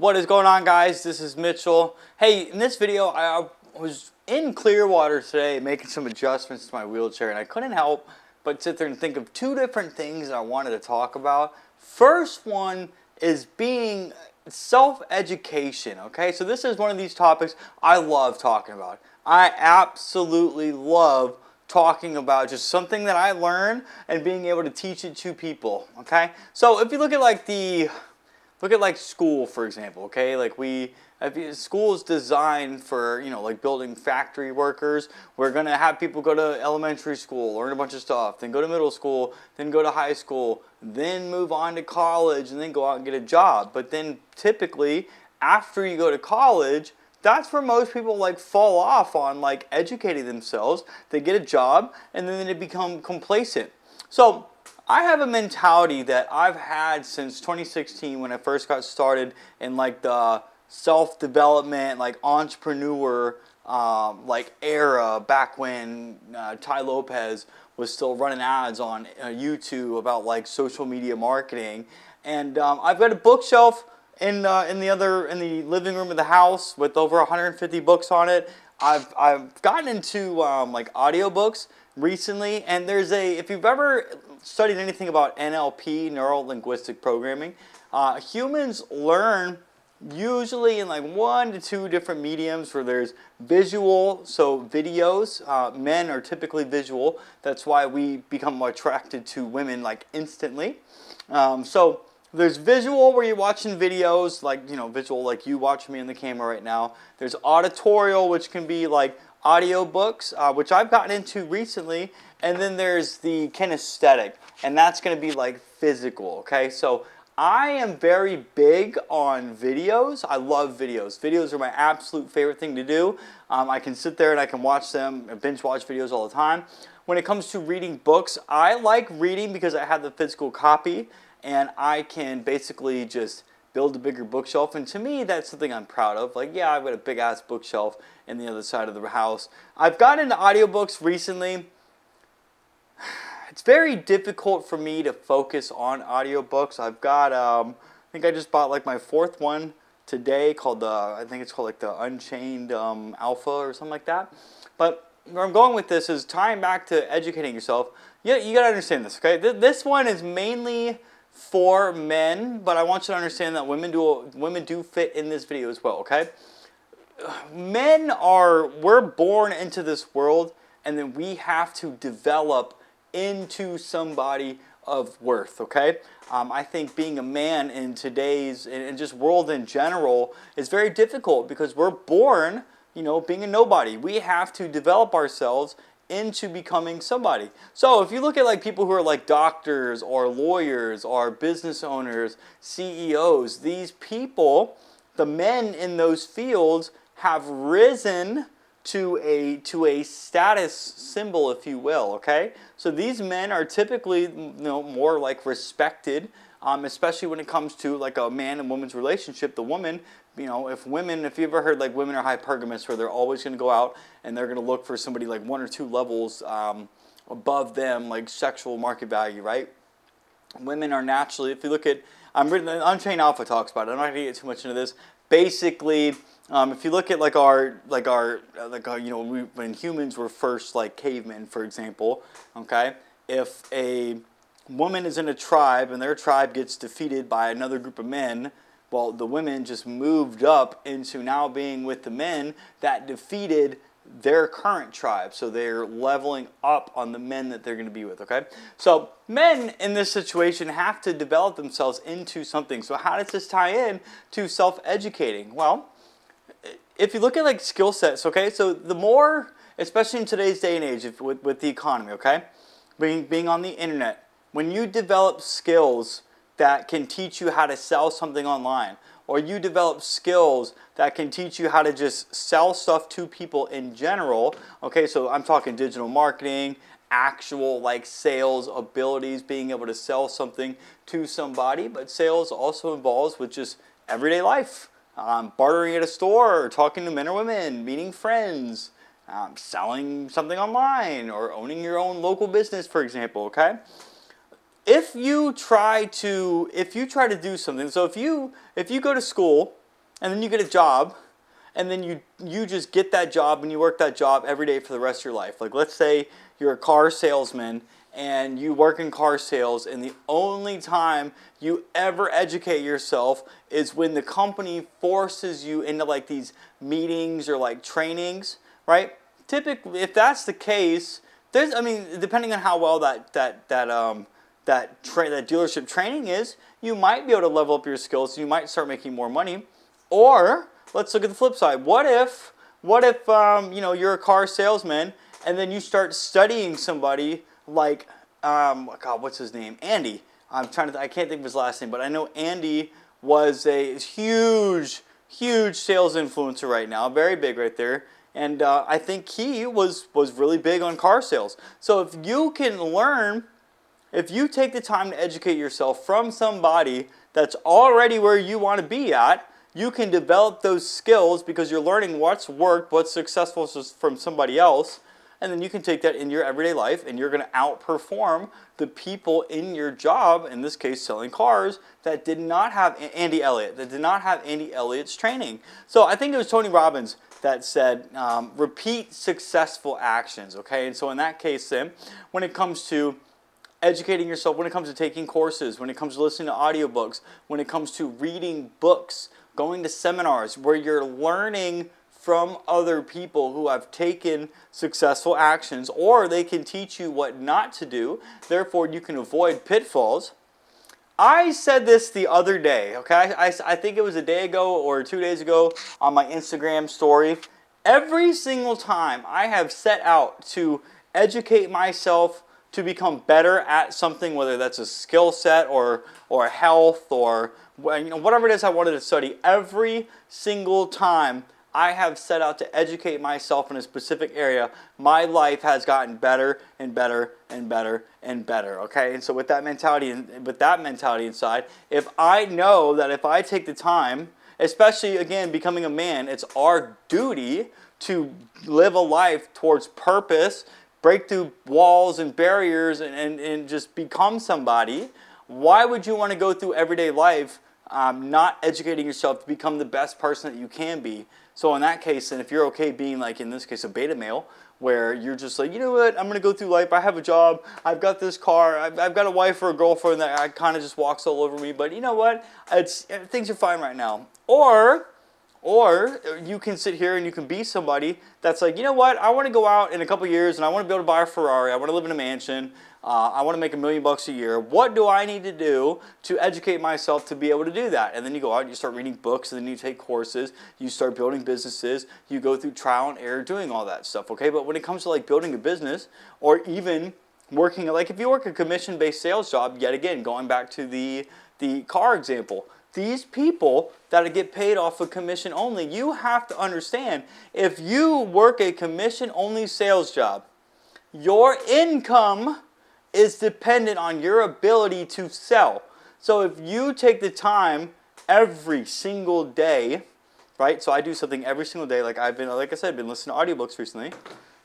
What is going on, guys? This is Mitchell. Hey, in this video, I was in Clearwater today making some adjustments to my wheelchair, and I couldn't help but sit there and think of two different things that I wanted to talk about. First one is being self-education, okay? So this is one of these topics I love talking about. I absolutely love talking about just something that I learned and being able to teach it to people, okay? So if you look at school, for example, okay? School is designed for, like building factory workers. We're going to have people go to elementary school, learn a bunch of stuff, then go to middle school, then go to high school, then move on to college, and then go out and get a job. But then typically, after you go to college, that's where most people fall off on educating themselves. They get a job, and then they become complacent. So I have a mentality that I've had since 2016 when I first got started in the self-development, entrepreneur era, back when Ty Lopez was still running ads on YouTube about social media marketing. And I've got a bookshelf in the living room of the house with over 150 books on it. I've gotten into audiobooks recently, and if you've ever studied anything about NLP, neuro-linguistic programming, humans learn usually in 1 to 2 different mediums, where there's visual, so videos. Men are typically visual. That's why we become attracted to women instantly. So there's visual, where you're watching videos, visual like you watching me in the camera right now. There's auditorial, which can be audiobooks, which I've gotten into recently. And then there's the kinesthetic, and that's going to be physical, okay? So I am very big on videos. I love videos. Videos are my absolute favorite thing to do. I can sit there and I can watch them, binge watch videos all the time. When it comes to reading books, I like reading because I have the physical copy, and I can basically just build a bigger bookshelf. And to me, that's something I'm proud of. I've got a big-ass bookshelf in the other side of the house. I've gotten into audiobooks recently. It's very difficult for me to focus on audiobooks. I've got, I think I just bought my 4th one today, called I think it's called the Unchained Alpha or something like that. But where I'm going with this is tying back to educating yourself. You got to understand this, okay? This one is mainly for men, but I want you to understand that women do fit in this video as well, okay? We're born into this world, and then we have to develop into somebody of worth, okay? I think being a man in today's, and just world in general, is very difficult because we're born, being a nobody. We have to develop ourselves into becoming somebody. So if you look at people who are doctors or lawyers or business owners, CEOs, these people, the men in those fields, have risen to a status symbol, if you will, okay? So these men are typically more respected, especially when it comes to a man and woman's relationship. The woman, if you ever heard women are hypergamous, where they're always going to go out and they're going to look for somebody 1 or 2 levels above them, sexual market value, right? Women are naturally, if you look at, Unchained Alpha talks about it. I'm not going to get too much into this. Basically, if you look at when humans were first cavemen, for example, okay, if a woman is in a tribe and their tribe gets defeated by another group of men, well, the women just moved up into now being with the men that defeated their current tribe. So they're leveling up on the men that they're going to be with, okay? So men in this situation have to develop themselves into something. So how does this tie in to self-educating? Well, if you look at skill sets, okay, so the more, especially in today's day and age with the economy, okay, being on the internet, when you develop skills that can teach you how to sell something online, or you develop skills that can teach you how to just sell stuff to people in general, okay, so I'm talking digital marketing, actual sales abilities, being able to sell something to somebody, but sales also involves with just everyday life. Bartering at a store, or talking to men or women, meeting friends, selling something online, or owning your own local business, for example, okay? If you try to do something, so if you go to school and then you get a job, and then you just get that job and you work that job every day for the rest of your life. Like, let's say you're a car salesman and you work in car sales, and the only time you ever educate yourself is when the company forces you into like these meetings or like trainings, right? Typically, if that's the case, depending on how well that dealership training is, you might be able to level up your skills. You might start making more money. Or let's look at the flip side. What if you're a car salesman and then you start studying somebody like what's his name? Andy. I can't think of his last name, but I know Andy was a huge sales influencer right now, very big right there. And I think he was really big on car sales. So if you take the time to educate yourself from somebody that's already where you want to be at, you can develop those skills because you're learning what's worked, what's successful from somebody else, and then you can take that in your everyday life, and you're going to outperform the people in your job, in this case selling cars, that did not have Andy Elliott's training. So I think it was Tony Robbins that said, repeat successful actions, okay? And so in that case then, when it comes to educating yourself, when it comes to taking courses, when it comes to listening to audiobooks, when it comes to reading books, going to seminars where you're learning from other people who have taken successful actions, or they can teach you what not to do, therefore you can avoid pitfalls. I said this the other day, okay? I think it was a day ago or 2 days ago on my Instagram story. Every single time I have set out to educate myself to become better at something, whether that's a skill set or health or whatever it is I wanted to study, every single time I have set out to educate myself in a specific area, my life has gotten better and better and better and better, okay? And so with that mentality inside, if I know that if I take the time, especially, again, becoming a man, it's our duty to live a life towards purpose, break through walls and barriers and just become somebody. Why would you want to go through everyday life not educating yourself to become the best person that you can be? So in that case, and if you're okay being like, in this case, a beta male, where you're just like, you know what, I'm going to go through life, I have a job, I've got this car, I've got a wife or a girlfriend that kind of just walks all over me, but you know what, things are fine right now. Or you can sit here and you can be somebody that's like, you know what, I want to go out in a couple years and I want to be able to buy a Ferrari, I want to live in a mansion, I want to make $1 million a year. What do I need to do to educate myself to be able to do that? And then you go out and you start reading books, and then you take courses, you start building businesses, you go through trial and error doing all that stuff, okay? But when it comes to like building a business or even working, like if you work a commission-based sales job, yet again, going back to the car example, these people that get paid off of commission only, you have to understand, if you work a commission-only sales job, your income is dependent on your ability to sell. So if you take the time every single day, right? So I do something every single day, like I said, I've been listening to audiobooks recently.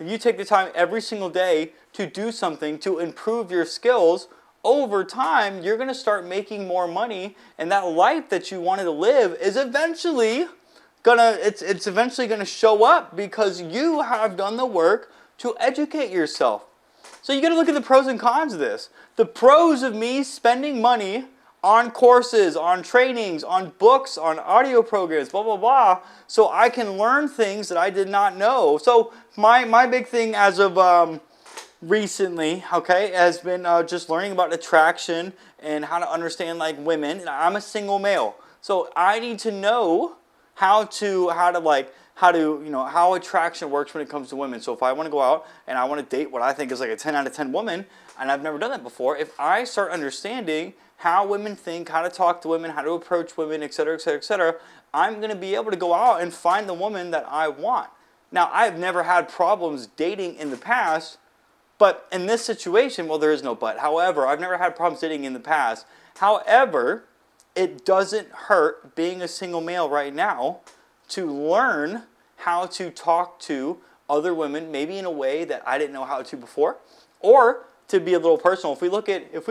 If you take the time every single day to do something to improve your skills, over time, you're going to start making more money, and that life that you wanted to live is eventually it's eventually gonna show up because you have done the work to educate yourself. So you got to look at the pros and cons of this. The pros of me spending money on courses, on trainings, on books, on audio programs, blah, blah, blah, so I can learn things that I did not know. So my big thing as of recently, okay, has been just learning about attraction and how to understand like women. And I'm a single male, so I need to know how attraction works when it comes to women. So if I want to go out and I want to date what I think is like a 10 out of 10 woman, and I've never done that before, if I start understanding how women think, how to talk to women, how to approach women, etc., etc., etc., I'm going to be able to go out and find the woman that I want. Now, I've never had problems dating in the past, but in this situation, well, there is no but. However, I've never had problems dating in the past. However, it doesn't hurt being a single male right now to learn how to talk to other women, maybe in a way that I didn't know how to before, or to be a little personal. If we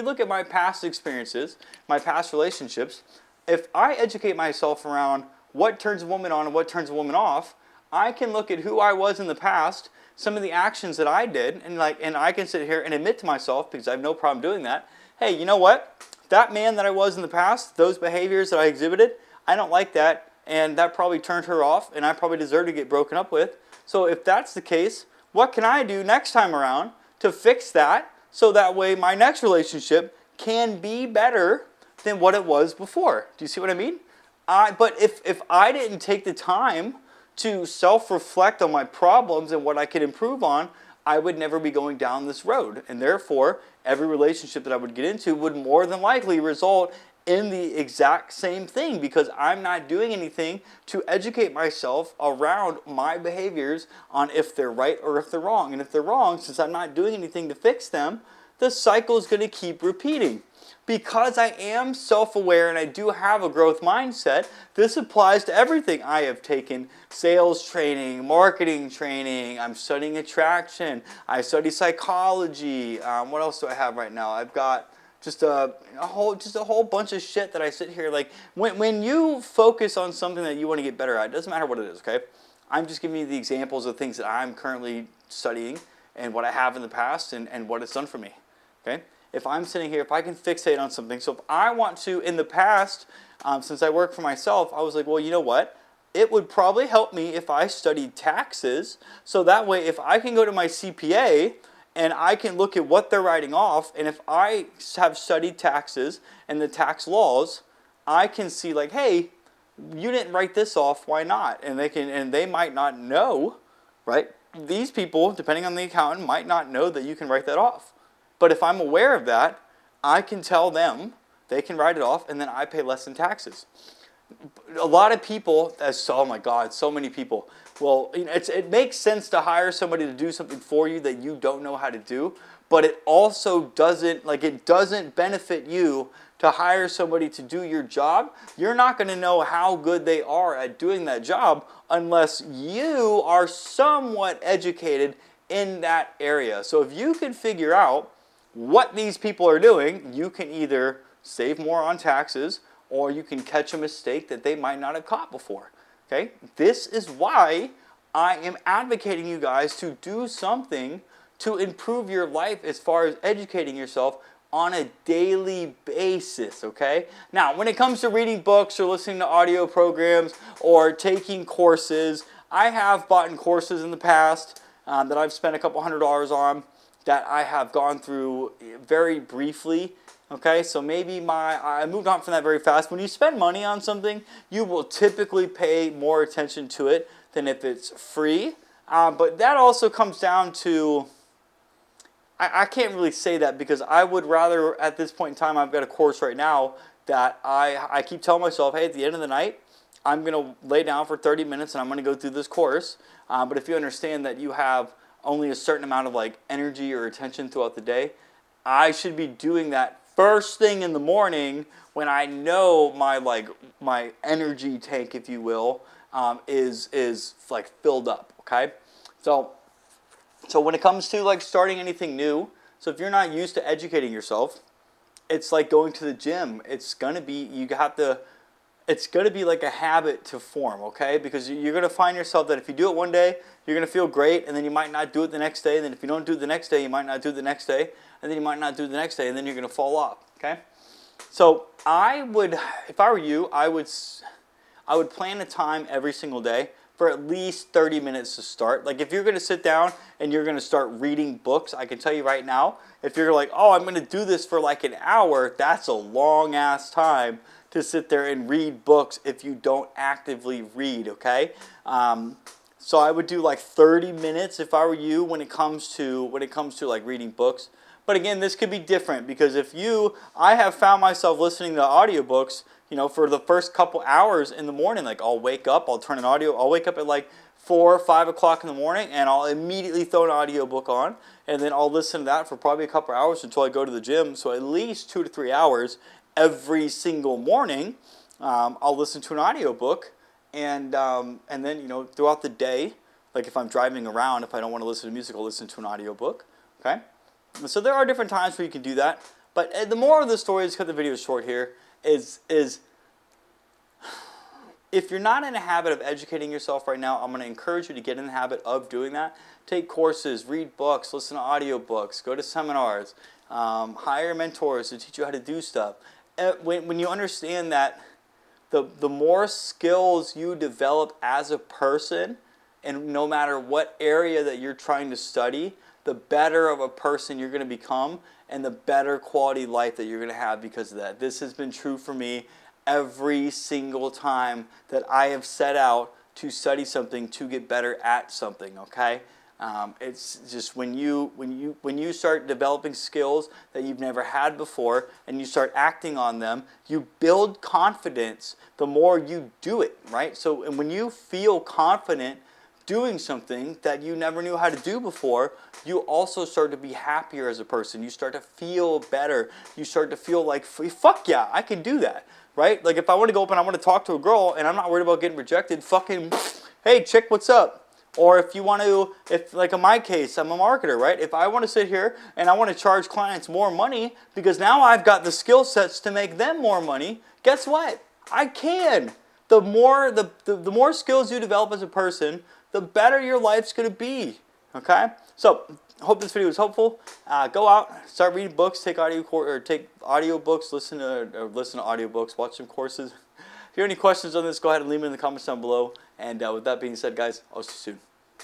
look at my past experiences, my past relationships, if I educate myself around what turns a woman on and what turns a woman off, I can look at who I was in the past, some of the actions that I did, and I can sit here and admit to myself, because I have no problem doing that, hey, you know what? That man that I was in the past, those behaviors that I exhibited, I don't like that, and that probably turned her off, and I probably deserve to get broken up with. So if that's the case, what can I do next time around to fix that, so that way my next relationship can be better than what it was before? Do you see what I mean? But if I didn't take the time to self-reflect on my problems and what I could improve on, I would never be going down this road. And therefore, every relationship that I would get into would more than likely result in the exact same thing, because I'm not doing anything to educate myself around my behaviors on if they're right or if they're wrong. And if they're wrong, since I'm not doing anything to fix them, the cycle is going to keep repeating. Because I am self-aware and I do have a growth mindset, this applies to everything. I have taken sales training, marketing training, I'm studying attraction, I study psychology. What else do I have right now? I've got just a whole bunch of shit that I sit here, like, when you focus on something that you want to get better at, it doesn't matter what it is, okay? I'm just giving you the examples of things that I'm currently studying and what I have in the past and what it's done for me, okay? If I'm sitting here, if I can fixate on something, so if I want to, in the past, since I work for myself, I was like, well, you know what? It would probably help me if I studied taxes, so that way if I can go to my CPA and I can look at what they're writing off, and if I have studied taxes and the tax laws, I can see like, hey, you didn't write this off, why not? And they might not know, right? These people, depending on the accountant, might not know that you can write that off. But if I'm aware of that, I can tell them, they can write it off, and then I pay less in taxes. A lot of people, oh my God, so many people. Well, it makes sense to hire somebody to do something for you that you don't know how to do, but it also doesn't benefit you to hire somebody to do your job. You're not going to know how good they are at doing that job unless you are somewhat educated in that area. So if you can figure out what these people are doing, you can either save more on taxes or you can catch a mistake that they might not have caught before. Okay? This is why I am advocating you guys to do something to improve your life as far as educating yourself on a daily basis, okay? Now, when it comes to reading books or listening to audio programs or taking courses, I have bought courses in the past that I've spent a couple $100s on, that I have gone through very briefly, okay? So maybe I moved on from that very fast. When you spend money on something, you will typically pay more attention to it than if it's free. But that also comes down to, I can't really say that, because I would rather, at this point in time, I've got a course right now that I keep telling myself, hey, at the end of the night, I'm going to lay down for 30 minutes and I'm going to go through this course. But if you understand that you have only a certain amount of energy or attention throughout the day, I should be doing that first thing in the morning when I know my energy tank, if you will, is filled up. Okay, so when it comes to starting anything new, so if you're not used to educating yourself, it's like going to the gym. It's gonna be like a habit to form, okay? Because you're going to find yourself that if you do it one day, you're going to feel great, and then you might not do it the next day, and then if you don't do it the next day, you might not do it the next day, and then you might not do it the next day, and then you're going to fall off, okay? So if I were you, I would plan a time every single day for at least 30 minutes to start. Like if you're going to sit down and you're going to start reading books, I can tell you right now, if you're like, oh, I'm going to do this for an hour, that's a long-ass time to sit there and read books if you don't actively read, okay? So I would do 30 minutes if I were you when it comes to reading books. But again, this could be different, because I have found myself listening to audiobooks, for the first couple hours in the morning. I'll wake up, I'll wake up at 4 or 5 o'clock in the morning, and I'll immediately throw an audiobook on, and then I'll listen to that for probably a couple hours until I go to the gym. So at least 2 to 3 hours every single morning, I'll listen to an audiobook, and then throughout the day, if I'm driving around, if I don't want to listen to music, I'll listen to an audiobook. Okay, so there are different times where you can do that. But the moral of the story, is cut the video short here, is if you're not in a habit of educating yourself right now, I'm going to encourage you to get in the habit of doing that. Take courses, read books, listen to audiobooks, go to seminars, hire mentors to teach you how to do stuff. When you understand that the more skills you develop as a person, and no matter what area that you're trying to study, the better of a person you're going to become and the better quality life that you're going to have because of that. This has been true for me every single time that I have set out to study something to get better at something, okay? It's just when you start developing skills that you've never had before and you start acting on them, you build confidence the more you do it, right? So and when you feel confident doing something that you never knew how to do before, you also start to be happier as a person. You start to feel better. You start to feel like, fuck yeah, I can do that, right? Like if I want to go up and I want to talk to a girl and I'm not worried about getting rejected, fucking, hey, chick, what's up? Or if you want to, if like in my case, I'm a marketer, right? If I want to sit here and I want to charge clients more money because now I've got the skill sets to make them more money, guess what? I can. The more skills you develop as a person, the better your life's going to be, okay? So, hope this video was helpful. Go out, start reading books, take audio books, listen to audiobooks, watch some courses. If you have any questions on this, go ahead and leave them in the comments down below. And with that being said, guys, I'll see you soon.